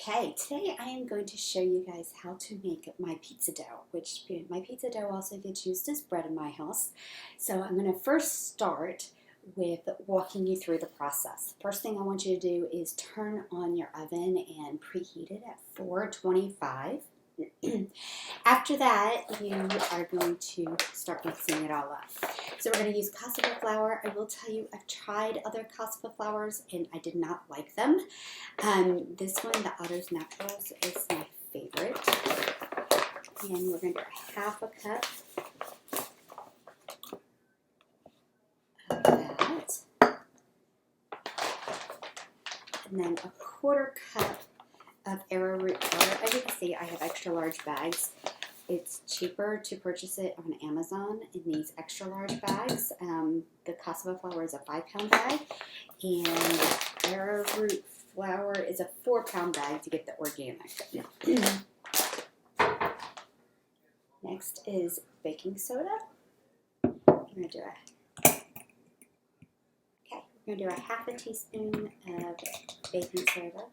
Okay, today I am going to show you guys how to make my pizza dough, which my pizza dough also gets used as bread in my house. So I'm going to first start with walking you through the process. First thing I want you to do is turn on your oven and preheat it at 425. After that, you are going to start mixing it all up. So we're going to use cassava flour. I will tell you, I've tried other cassava flours and I did not like them. This one, the Otto's Naturals, is my favorite. And we're going to do a half a cup of that. And then a quarter cup of Arrowroot Powder. As you can see, I have extra large bags. It's cheaper to purchase it on Amazon in these extra large bags. The cassava flour is a 5-pound bag, and Arrowroot flour is a 4-pound bag to get the organic. Next is baking soda. We're going to do a half a teaspoon of baking soda.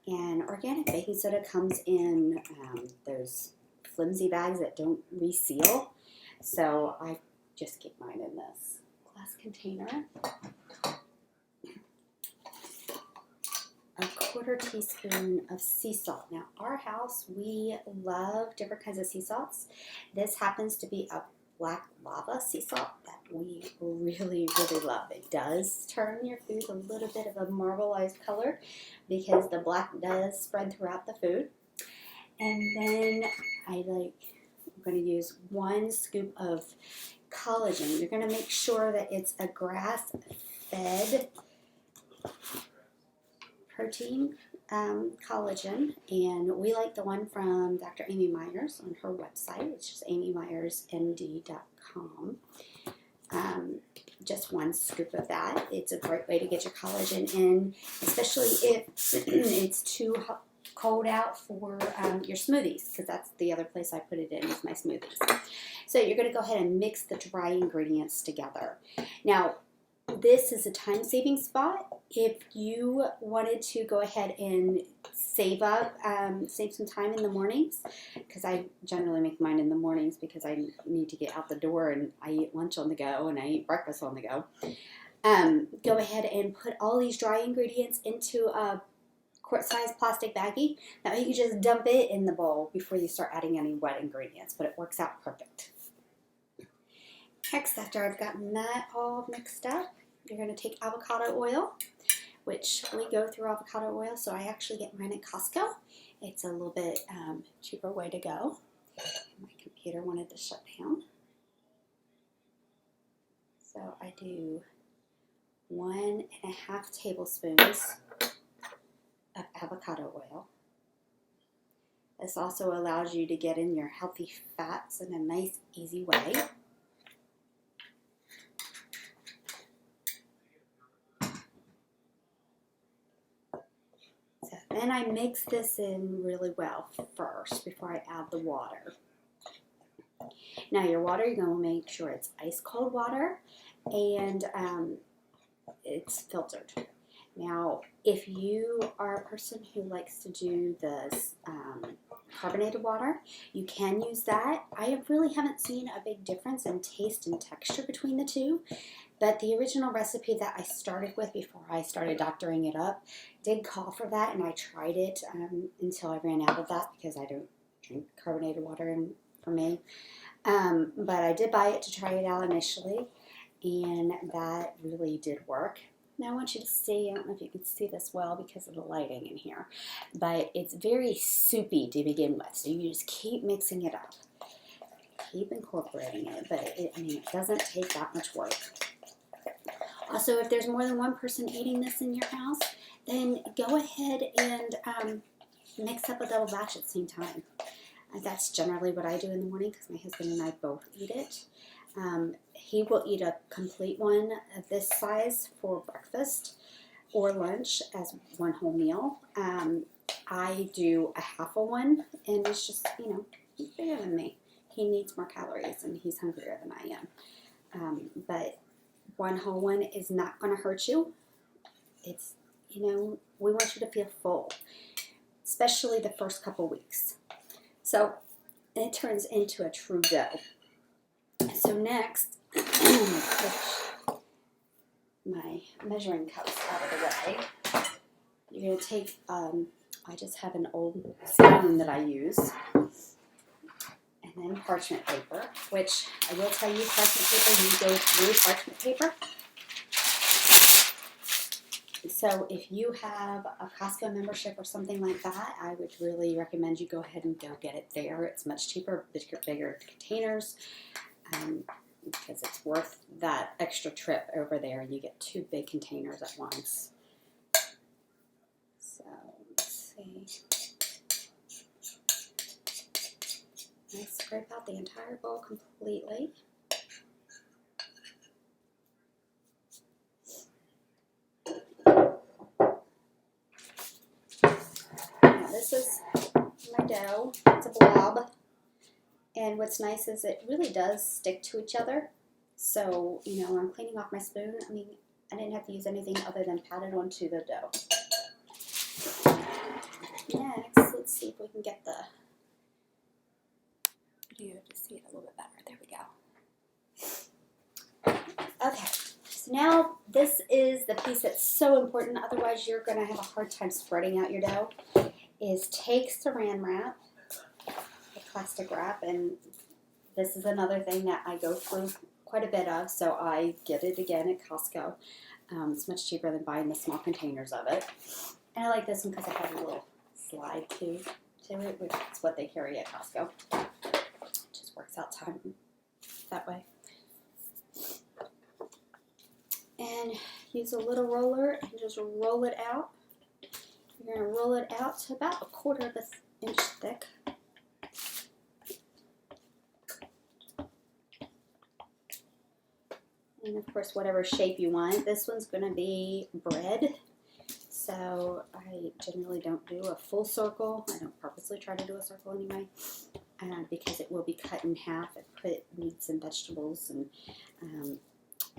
And organic baking soda comes in those flimsy bags that don't reseal. So I just keep mine in this glass container. A quarter teaspoon of sea salt. Now, our house, we love different kinds of sea salts. This happens to be a black lava sea salt that we really, really love. It does turn your food a little bit of a marbleized color because the black does spread throughout the food. And then I'm going to use 1 scoop of collagen. You're going to make sure that it's a grass-fed protein collagen, and we like the one from Dr. Amy Myers on her website. It's just amymyersnd.com. Just 1 scoop of that. It's a great way to get your collagen in, especially if it's too cold out for your smoothies, because that's the other place I put it in, is my smoothies. So you're going to go ahead and mix the dry ingredients together. Now, this is a time-saving spot. If you wanted to go ahead and save some time in the mornings, because I generally make mine in the mornings because I need to get out the door and I eat lunch on the go and I eat breakfast on the go. Go ahead and put all these dry ingredients into a quart-sized plastic baggie. Now you can just dump it in the bowl before you start adding any wet ingredients, but it works out perfect. Next, after I've gotten that all mixed up, you're going to take avocado oil, which we go through avocado oil, so I actually get mine at Costco. It's a little bit cheaper way to go. My computer wanted to shut down. So I do 1.5 tablespoons of avocado oil. This also allows you to get in your healthy fats in a nice, easy way. Then I mix this in really well first before I add the water. Now your water, you're going to make sure it's ice cold water and it's filtered. Now, if you are a person who likes to do this carbonated water, you can use that. I really haven't seen a big difference in taste and texture between the two, but the original recipe that I started with before I started doctoring it up did call for that, and I tried it until I ran out of that because I don't drink carbonated water for me. But I did buy it to try it out initially, and that really did work. Now I want you to see, I don't know if you can see this well because of the lighting in here, but it's very soupy to begin with, so you just keep mixing it up. Keep incorporating it, but it doesn't take that much work. Also, if there's more than one person eating this in your house, then go ahead and mix up a double batch at the same time. That's generally what I do in the morning because my husband and I both eat it. He will eat a complete one of this size for breakfast or lunch as 1 whole meal. I do a half a one, and it's just, he's bigger than me. He needs more calories, and he's hungrier than I am. But 1 whole one is not going to hurt you. you know, we want you to feel full, especially the first couple weeks. So it turns into a true dough. So next, I'm going to push my measuring cups out of the way. You're going to take, I just have an old spoon that I use, and then parchment paper, which I will tell you, parchment paper, you go through parchment paper. So if you have a Costco membership or something like that, I would really recommend you go ahead and go get it there. It's much cheaper, bigger containers, because it's worth that extra trip over there. You get 2 big containers at once. So let's see. I scrape out the entire bowl completely. Now this is my dough. It's a blob. And what's nice is it really does stick to each other. So, you know, when I'm cleaning off my spoon, I mean, I didn't have to use anything other than pat it onto the dough. Next, let's see if we can get the video to see it a little bit better. There we go. Okay, so now this is the piece that's so important, otherwise you're going to have a hard time spreading out your dough, is take saran wrap, plastic wrap, and this is another thing that I go through quite a bit of, so I get it again at Costco. It's much cheaper than buying the small containers of it. And I like this one because it has a little slide to it, which is what they carry at Costco. It just works out time that way. And use a little roller and just roll it out. You're going to roll it out to about 1/4 of an inch thick. And of course, whatever shape you want. This one's going to be bread. So I generally don't do a full circle. I don't purposely try to do a circle anyway, because it will be cut in half and put meats and vegetables. And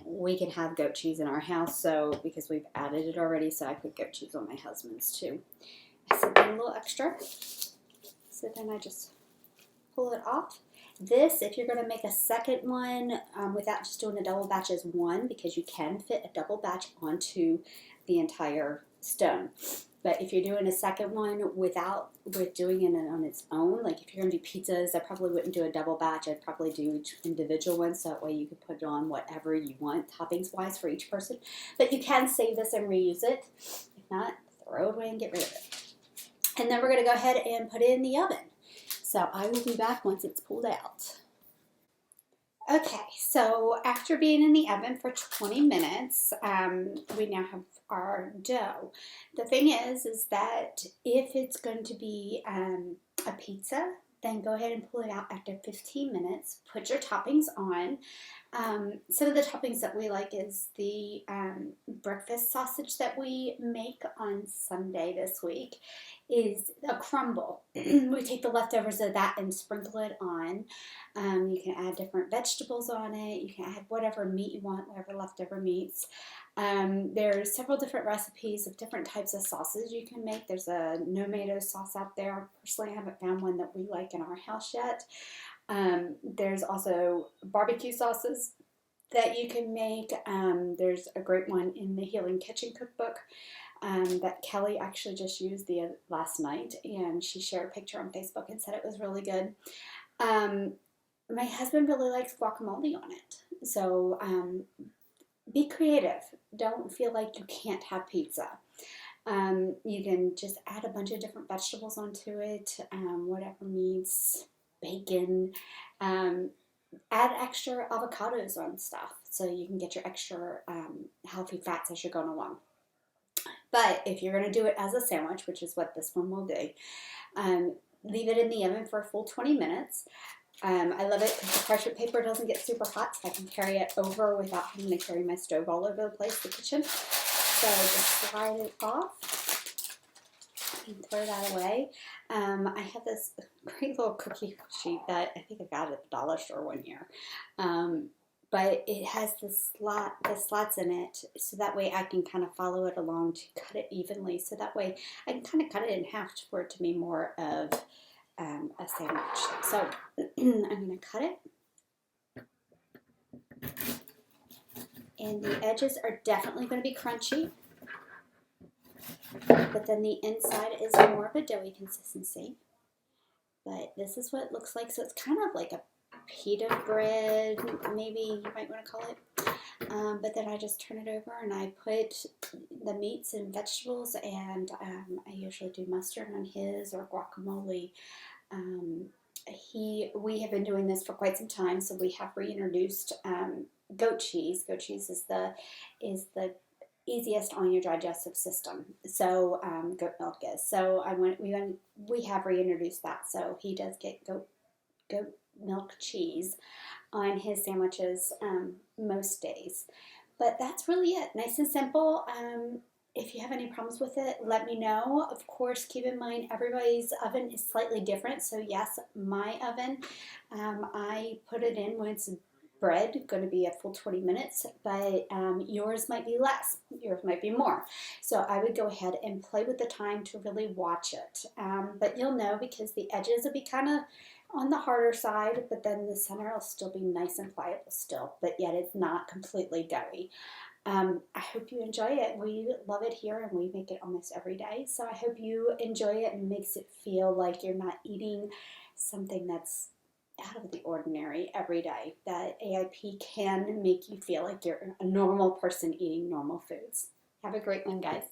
we can have goat cheese in our house, so because we've added it already, so I put goat cheese on my husband's too. I said a little extra. So then I just pull it off. This, if you're going to make a second one without just doing a double batch, is 1, because you can fit a double batch onto the entire stone. But if you're doing a second one with doing it on its own, like if you're going to do pizzas, I probably wouldn't do a double batch. I'd probably do each individual one, so that way you can put on whatever you want toppings-wise for each person. But you can save this and reuse it. If not, throw it away and get rid of it. And then we're going to go ahead and put it in the oven. So I will be back once it's pulled out. Okay, so after being in the oven for 20 minutes, we now have our dough. The thing is that if it's going to be a pizza, then go ahead and pull it out after 15 minutes. Put your toppings on. Some of the toppings that we like is the breakfast sausage that we make on Sunday this week is a crumble. We take the leftovers of that and sprinkle it on. You can add different vegetables on it. You can add whatever meat you want, whatever leftover meats. There's several different recipes of different types of sauces you can make. There's a no-mayo sauce out there. Personally, I haven't found one that we like in our house yet. There's also barbecue sauces that you can make. There's a great one in the Healing Kitchen cookbook that Kelly actually just used last night, and she shared a picture on Facebook and said it was really good. My husband really likes guacamole on it, so be creative. Don't feel like you can't have pizza. You can just add a bunch of different vegetables onto it, whatever meats, bacon. Add extra avocados on stuff so you can get your extra healthy fats as you're going along. But if you're going to do it as a sandwich, which is what this one will do, leave it in the oven for a full 20 minutes. I love it because the parchment paper doesn't get super hot, so I can carry it over without having to carry my stove all over the place, the kitchen. So just slide it off and throw that away. I have this great little cookie sheet that I think I got at the dollar store one year. but it has the slots in it, so that way I can kind of follow it along to cut it evenly. So that way I can kind of cut it in half for it to be more of a sandwich. So I'm going to cut it. And the edges are definitely going to be crunchy, but then the inside is more of a doughy consistency. But this is what it looks like. So it's kind of like a pita bread, maybe you might want to call it. But then I just turn it over and I put the meats and vegetables, and I usually do mustard on his or guacamole. We have been doing this for quite some time, so we have reintroduced goat cheese. Goat cheese is the easiest on your digestive system. So goat milk is. So we have reintroduced that. So he does get goat milk cheese on his sandwiches most days. But that's really it. Nice and simple. If you have any problems with it, let me know. Of course, keep in mind everybody's oven is slightly different. So yes, my oven, I put it in when it's bread, going to be a full 20 minutes, but yours might be less, yours might be more. So I would go ahead and play with the time to really watch it. But you'll know because the edges will be kind of on the harder side, but then the center will still be nice and pliable still, but yet it's not completely doughy. I hope you enjoy it. We love it here and we make it almost every day. So I hope you enjoy it and makes it feel like you're not eating something that's out of the ordinary every day. That AIP can make you feel like you're a normal person eating normal foods. Have a great one, guys.